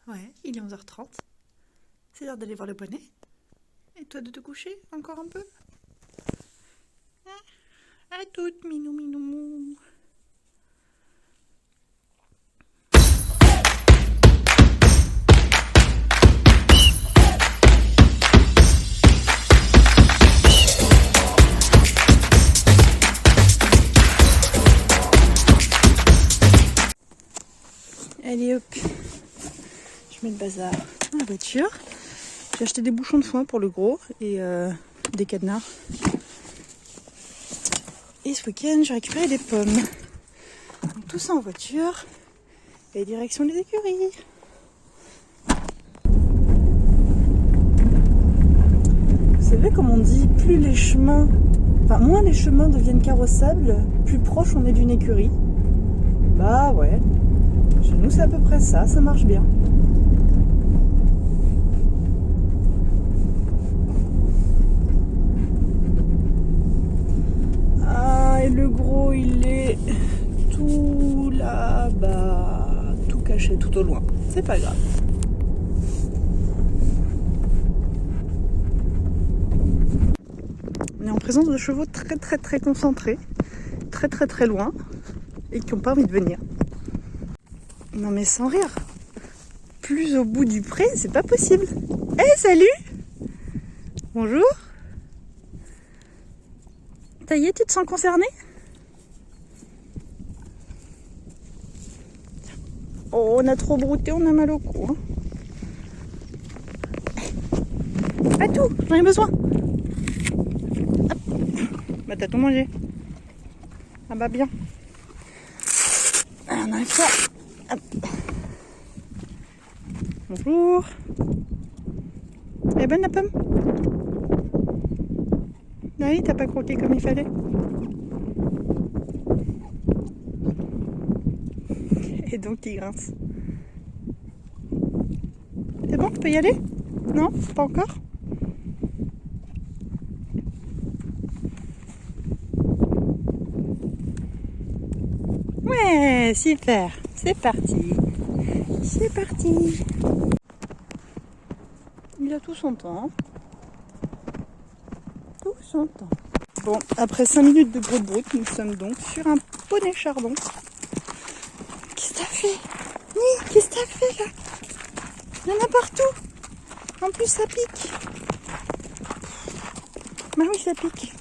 Ouais, il est 11h30. C'est l'heure d'aller voir le poney. Et toi de te coucher encore un peu? À toutes, minou minou. Allez hop, je mets le bazar dans la voiture. J'ai acheté des bouchons de foin pour le gros et des cadenas. Et ce week-end, j'ai récupéré des pommes. Donc, tout ça en voiture et direction les écuries. Vous savez comme on dit, plus les chemins, moins les chemins deviennent carrossables, plus proche on est d'une écurie. Bah ouais, chez nous c'est à peu près ça, ça marche bien. Ah, et le gros il est tout là-bas, tout caché tout au loin, c'est pas grave. On est en présence de chevaux très concentrés, très loin, et qui n'ont pas envie de venir. Non mais sans rire, plus au bout du pré, c'est pas possible. Eh salut! Bonjour! Ça y est, tu te sens concerné? Oh, on a trop brouté, on a mal au cou. Hein. Pas tout, j'en ai besoin. Hop. Bah t'as tout mangé. Ah bah bien. On arrive ça. Hop. Bonjour. Elle est bonne la pomme? Oui, t'as pas croqué comme il fallait. Et donc il grince. C'est bon, tu peux y aller? Non, pas encore? Ouais, super, c'est parti. C'est parti. Il a tout son temps. Tout son temps. Bon, après 5 minutes de gros brut, nous sommes donc sur un poney chardon. Qu'est-ce que t'as fait? Oui, qu'est-ce que t'as fait là? Il y en a partout. En plus ça pique. Bah oui, ça pique.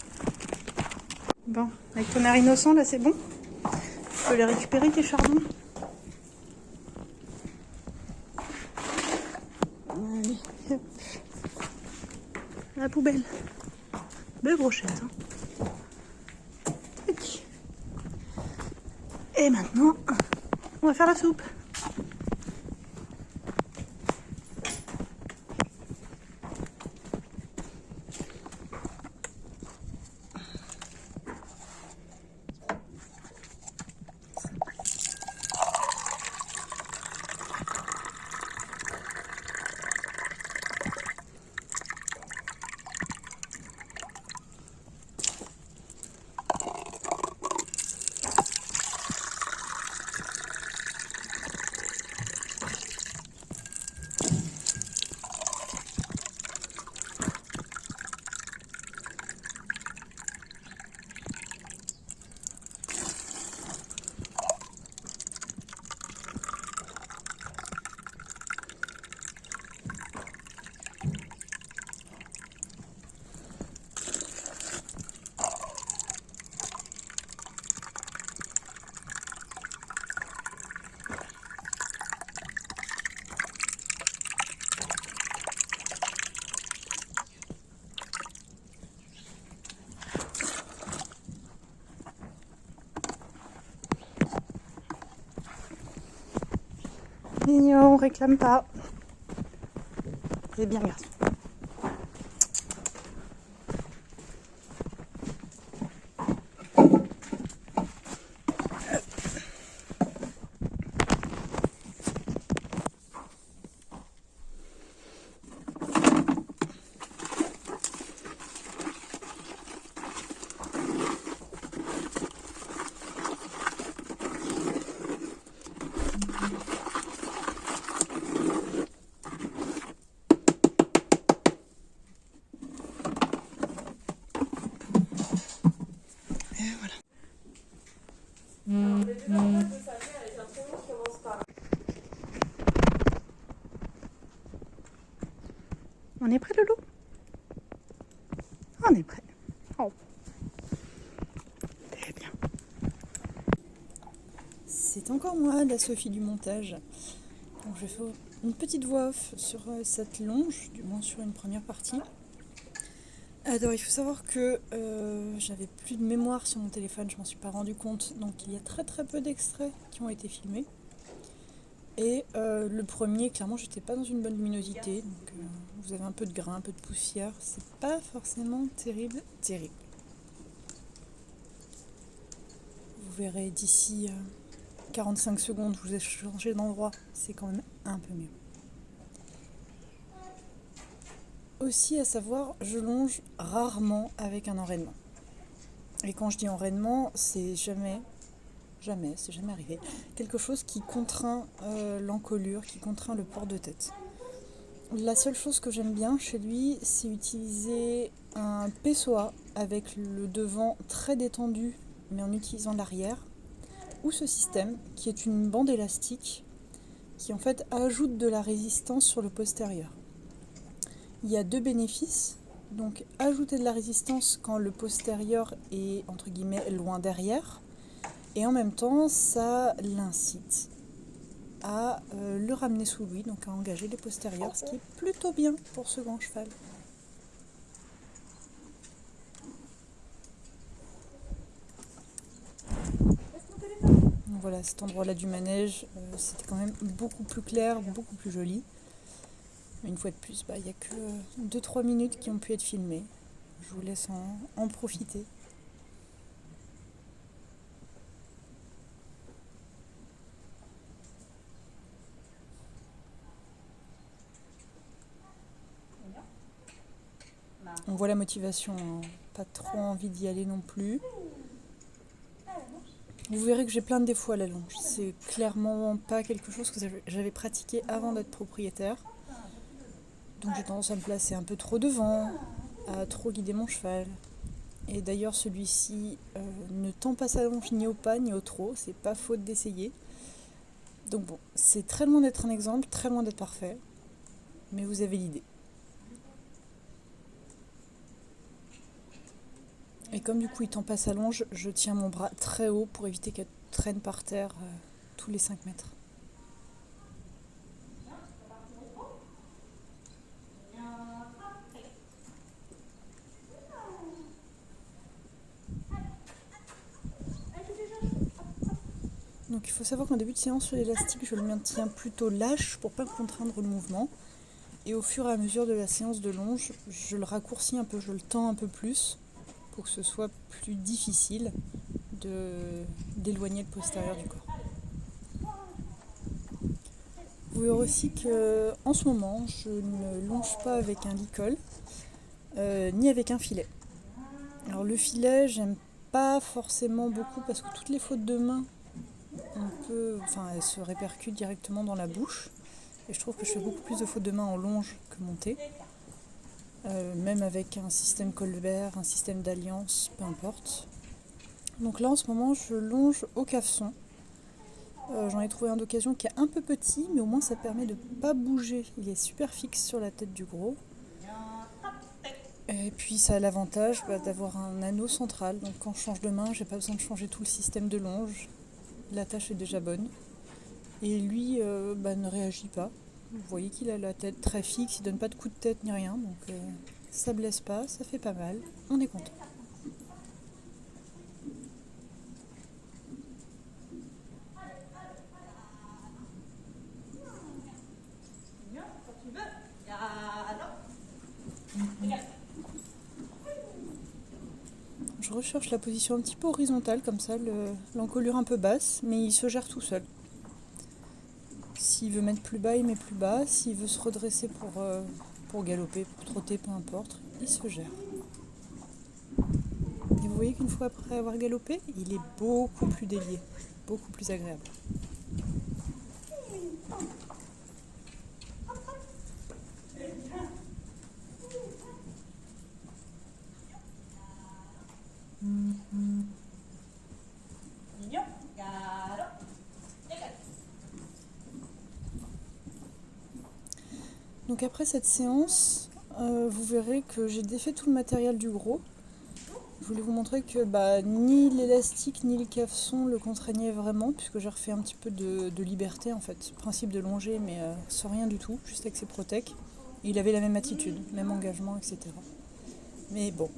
Bon, avec ton air innocent là, c'est bon? Tu peux les récupérer tes chardons? Allez, hop. La poubelle. Belle brochette. Hein. Tac. Et maintenant, on va faire la soupe. Mignon, on réclame pas. C'est bien, garçon. On est prêt, Loulou? On est prêt. Oh. Très bien. C'est encore moi, la Sophie du montage. Donc, je fais une petite voix off sur cette longe, du moins sur une première partie. Alors, il faut savoir que j'avais plus de mémoire sur mon téléphone, je m'en suis pas rendu compte. Donc, il y a très très peu d'extraits qui ont été filmés. Et le premier, clairement, j'étais pas dans une bonne luminosité. Donc, vous avez un peu de grain, un peu de poussière. C'est pas forcément terrible. Vous verrez d'ici 45 secondes, vous ai changé d'endroit. C'est quand même un peu mieux. Aussi à savoir, je longe rarement avec un enraînement. Et quand je dis enraînement, c'est jamais arrivé, quelque chose qui contraint l'encolure, qui contraint le port de tête. La seule chose que j'aime bien chez lui, c'est utiliser un pessoa avec le devant très détendu, mais en utilisant l'arrière, ou ce système qui est une bande élastique qui en fait ajoute de la résistance sur le postérieur. Il y a deux bénéfices. Donc ajouter de la résistance quand le postérieur est entre guillemets loin derrière, et en même temps ça l'incite à le ramener sous lui, donc à engager les postérieurs, ce qui est plutôt bien pour ce grand cheval. Donc voilà, cet endroit-là du manège, c'était quand même beaucoup plus clair, beaucoup plus joli. Une fois de plus, il n'y a que 2-3 minutes qui ont pu être filmées. Je vous laisse en profiter. On voit la motivation, hein. Pas trop envie d'y aller non plus. Vous verrez que j'ai plein de défauts à la longe. C'est clairement pas quelque chose que j'avais pratiqué avant d'être propriétaire. Donc j'ai tendance à me placer un peu trop devant, à trop guider mon cheval. Et d'ailleurs celui-ci ne tend pas sa longe ni au pas ni au trot, c'est pas faute d'essayer. Donc bon, c'est très loin d'être un exemple, très loin d'être parfait, mais vous avez l'idée. Et comme du coup il tend pas sa longe, je tiens mon bras très haut pour éviter qu'elle traîne par terre tous les 5 mètres. Donc il faut savoir qu'en début de séance sur l'élastique, je le maintiens plutôt lâche pour pas contraindre le mouvement. Et au fur et à mesure de la séance de longe, je le raccourcis un peu, je le tends un peu plus pour que ce soit plus difficile d'éloigner le postérieur du corps. Vous verrez aussi qu'en ce moment, je ne longe pas avec un licol ni avec un filet. Alors le filet, j'aime pas forcément beaucoup parce que toutes les fautes de main, elles se répercutent directement dans la bouche. Et je trouve que je fais beaucoup plus de fautes de main en longe que montée. Même avec un système Colbert, un système d'alliance, peu importe. Donc là en ce moment je longe au cafeçon. J'en ai trouvé un d'occasion qui est un peu petit, mais au moins ça permet de ne pas bouger. Il est super fixe sur la tête du gros. Et puis ça a l'avantage d'avoir un anneau central. Donc quand je change de main, j'ai pas besoin de changer tout le système de longe. La tâche est déjà bonne. Et lui ne réagit pas. Vous voyez qu'il a la tête très fixe, il donne pas de coup de tête ni rien. Donc ça blesse pas, ça fait pas mal. On est content. Je recherche la position un petit peu horizontale, comme ça, l'encolure un peu basse, mais il se gère tout seul. S'il veut mettre plus bas, il met plus bas. S'il veut se redresser pour galoper, pour trotter, peu importe, il se gère. Et vous voyez qu'une fois après avoir galopé, il est beaucoup plus délié, beaucoup plus agréable. Donc après cette séance, vous verrez que j'ai défait tout le matériel du gros. Je voulais vous montrer que ni l'élastique ni le cafeçon le contraignaient vraiment, puisque j'ai refait un petit peu de liberté en fait. Principe de longer, mais sans rien du tout, juste avec ses protèques. Et il avait la même attitude, même engagement, etc. Mais bon,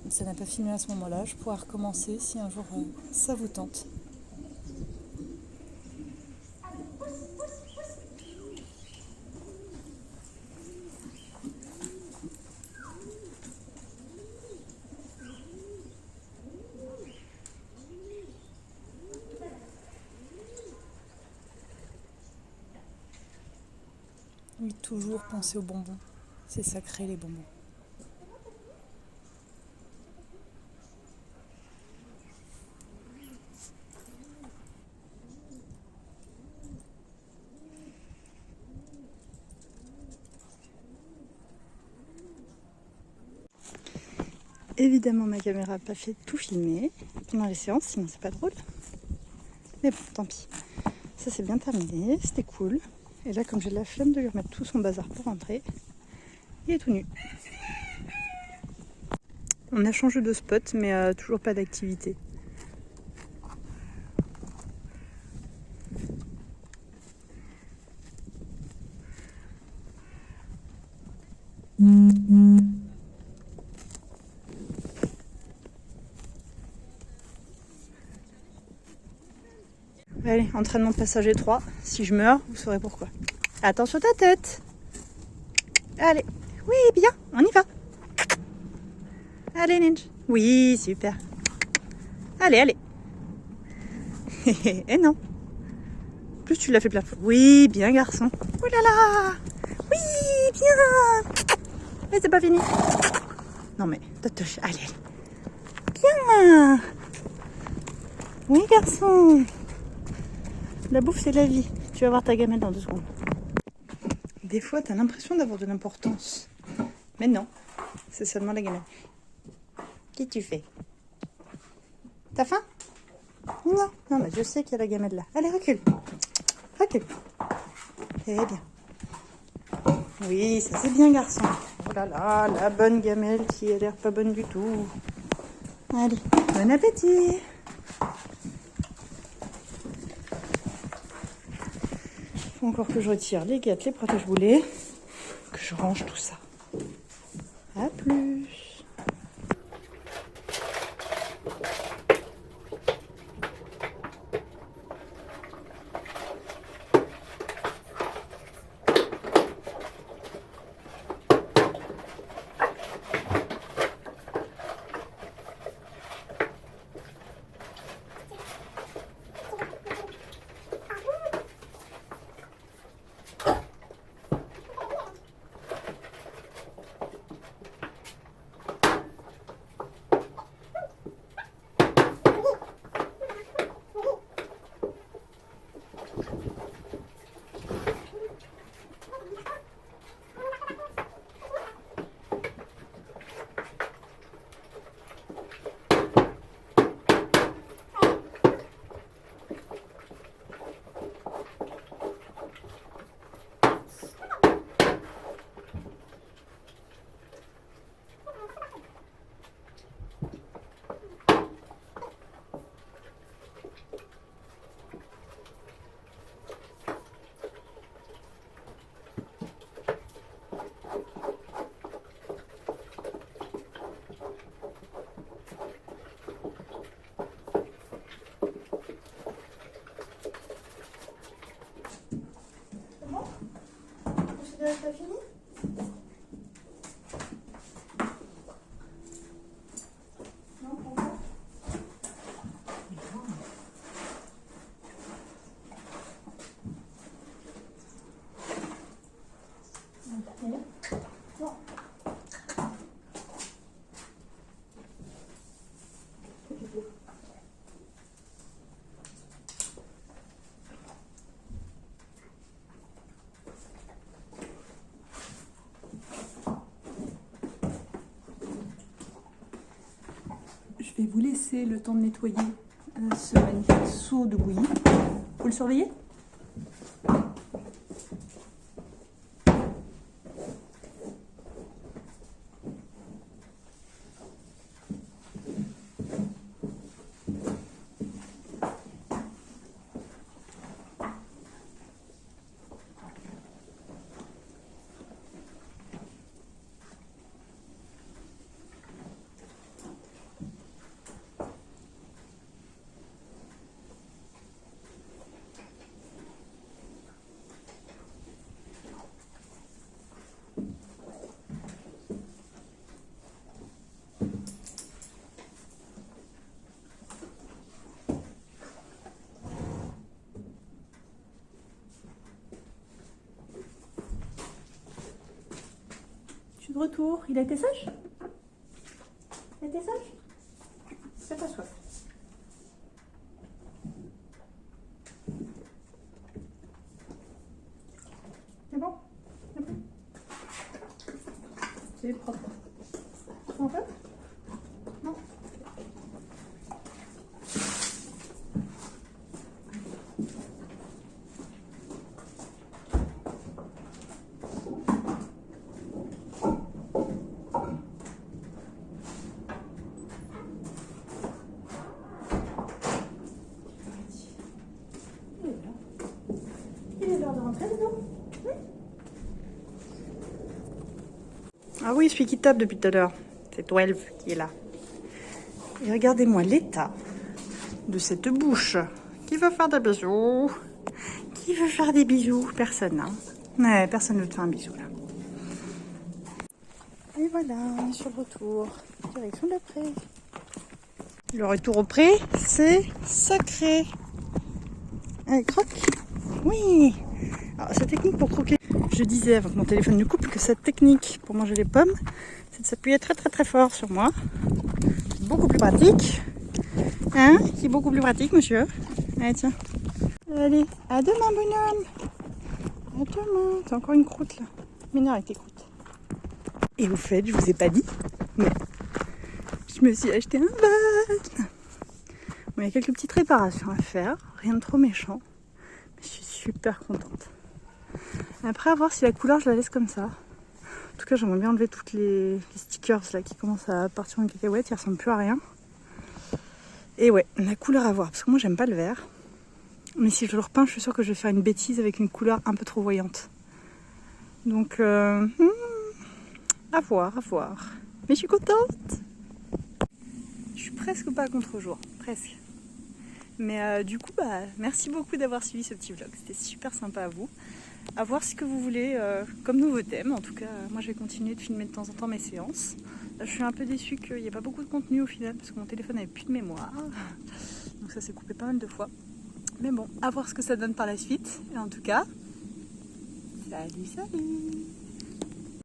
ça n'a pas filmé à ce moment-là. Je pourrais recommencer si un jour ça vous tente. Oui, toujours penser aux bonbons. C'est sacré les bonbons. Évidemment, ma caméra n'a pas fait tout filmer pendant les séances, sinon c'est pas drôle. Mais bon, tant pis. Ça c'est bien terminé, c'était cool. Et là, comme j'ai la flemme de lui remettre tout son bazar pour rentrer, il est tout nu. On a changé de spot, mais toujours pas d'activité. Allez, entraînement passager 3. Si je meurs, vous saurez pourquoi. Attention ta tête. Allez. Oui, bien, on y va. Allez, Ninja. Oui, super. Allez, allez. Et non. En plus, tu l'as fait plein de fois. Oui, bien, garçon. Oh là là. Oui, bien. Mais c'est pas fini. Non, mais, allez, allez. Bien. Oui, garçon. La bouffe, c'est la vie. Tu vas voir ta gamelle dans 2 secondes. Des fois, t'as l'impression d'avoir de l'importance. Mais non, c'est seulement la gamelle. Qu'est-ce que tu fais? T'as faim? Non, non, mais je sais qu'il y a la gamelle là. Allez, recule. Recule. Eh bien. Oui, ça c'est bien, garçon. Oh là là, la bonne gamelle qui a l'air pas bonne du tout. Allez, bon appétit. Faut encore que je retire les guêtres, les protège-boulets, que je range tout ça. À plus. T'as fini? Non, pas encore. Non. Je vais vous laisser le temps de nettoyer ce magnifique seau de bouillie. Faut le surveiller? retour. Il a été sage? Il a été sage? C'est pas soif. C'est bon? C'est bon? C'est propre. En fait? Non. Il est l'heure de rentrer dedans. Oui. Ah oui, celui qui tape depuis tout à l'heure. C'est 12 qui est là. Et regardez-moi l'état de cette bouche. Qui veut faire des bisous? Qui veut faire des bisous? Personne, hein? Ouais, personne ne veut te faire un bisou, là. Et voilà, on est sur le retour. Direction le pré. Le retour au pré, c'est sacré. Allez, croque. Oui. Alors, cette technique pour croquer, je disais avant que mon téléphone ne coupe que cette technique pour manger les pommes, c'est de s'appuyer très très très fort sur moi. C'est beaucoup plus pratique. Hein? C'est beaucoup plus pratique, monsieur. Allez, tiens. Allez, à demain, bonhomme. À demain. T'as encore une croûte, là. M'énerve avec tes croûtes. Et au fait, je vous ai pas dit, mais je me suis acheté un van. Bon, il y a quelques petites réparations à faire. Rien de trop méchant. Mais je suis super contente. Après, à voir si la couleur, je la laisse comme ça. En tout cas, j'aimerais bien enlever toutes les stickers là qui commencent à partir en cacahuète. Ils ressemblent plus à rien. Et ouais, la couleur à voir. Parce que moi, j'aime pas le vert. Mais si je le repeins, je suis sûre que je vais faire une bêtise avec une couleur un peu trop voyante. Donc, à voir, à voir. Mais je suis contente. Je suis presque pas à contre-jour. Presque. Mais du coup, merci beaucoup d'avoir suivi ce petit vlog. C'était super sympa à vous. À voir ce que vous voulez comme nouveau thème. En tout cas, moi je vais continuer de filmer de temps en temps mes séances. Là, je suis un peu déçue qu'il n'y ait pas beaucoup de contenu au final parce que mon téléphone n'avait plus de mémoire. Donc ça s'est coupé pas mal de fois. Mais bon, à voir ce que ça donne par la suite. Et en tout cas, salut, salut!